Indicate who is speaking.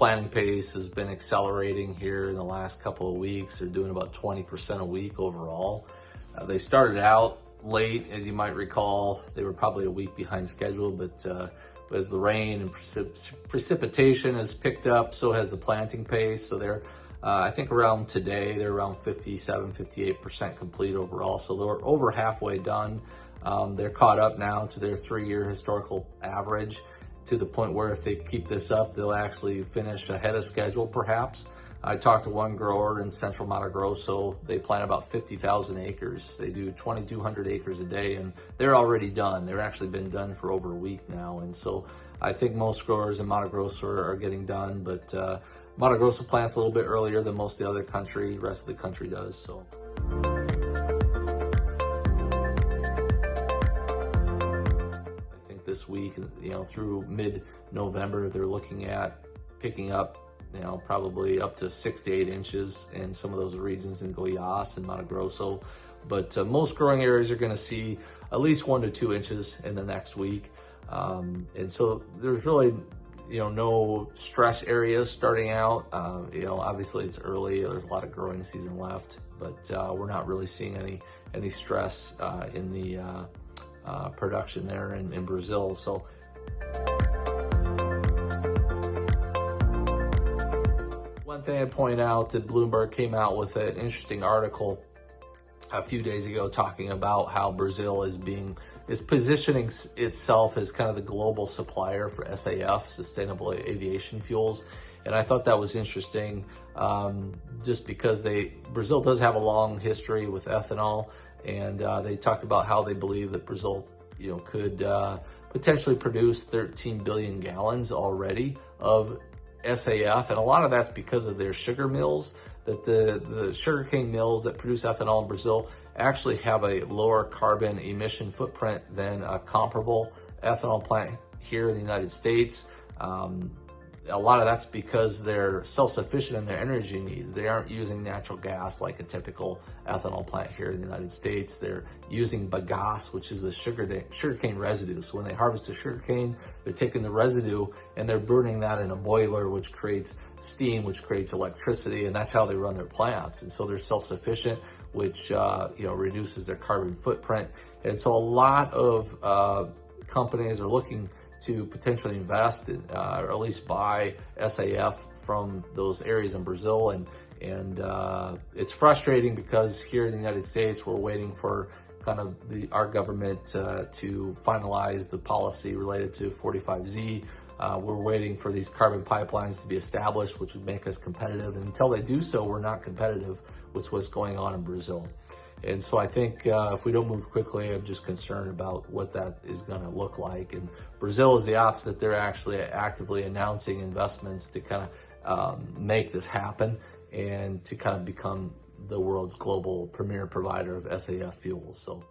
Speaker 1: planting pace has been accelerating here in the last couple of weeks. They're doing about 20% a week overall. They started out late, as you might recall. They were probably a week behind schedule, but as the rain and precipitation has picked up, so has the planting pace. So they're, I think around today, they're around 57, 58% complete overall. So they're over halfway done. They're caught up now to their 3-year historical average, to the point where if they keep this up, they'll actually finish ahead of schedule perhaps. I talked to one grower in central Mato Grosso. They plant about 50,000 acres. They do 2,200 acres a day, and they're already done. They've actually been done for over a week now. And so I think most growers in Mato Grosso are getting done, but Mato Grosso plants a little bit earlier than most of the other country, the rest of the country does. So. This week, through mid-November, they're looking at picking up, probably up to 6 to 8 inches in some of those regions in Goiás and Mato Grosso. But most growing areas are going to see at least 1 to 2 inches in the next week. And so there's really, no stress areas starting out. Obviously it's early. There's a lot of growing season left, but we're not really seeing any stress in the production there in Brazil. So one thing I'd point out that Bloomberg came out with an interesting article a few days ago talking about how Brazil is positioning itself as kind of the global supplier for SAF, sustainable aviation fuels. And I thought that was interesting, just because Brazil does have a long history with ethanol. And they talked about how they believe that Brazil, could potentially produce 13 billion gallons already of SAF. And a lot of that's because of their sugar mills, that the sugarcane mills that produce ethanol in Brazil actually have a lower carbon emission footprint than a comparable ethanol plant here in the United States. A lot of that's because they're self-sufficient in their energy needs. They aren't using natural gas like a typical ethanol plant here in the United States. They're using bagasse, which is the sugarcane residue. So when they harvest the sugarcane, they're taking the residue and they're burning that in a boiler, which creates steam, which creates electricity, and that's how they run their plants. And so they're self-sufficient, which reduces their carbon footprint. And so a lot of companies are looking to potentially invest in, or at least buy SAF from those areas in Brazil. And it's frustrating because here in the United States, we're waiting for kind of our government to finalize the policy related to 45Z. We're waiting for these carbon pipelines to be established, which would make us competitive. And until they do so, we're not competitive with what's going on in Brazil. And so I think if we don't move quickly, I'm just concerned about what that is going to look like. And Brazil is the opposite. They're actually actively announcing investments to kind of make this happen and to kind of become the world's global premier provider of SAF fuels. So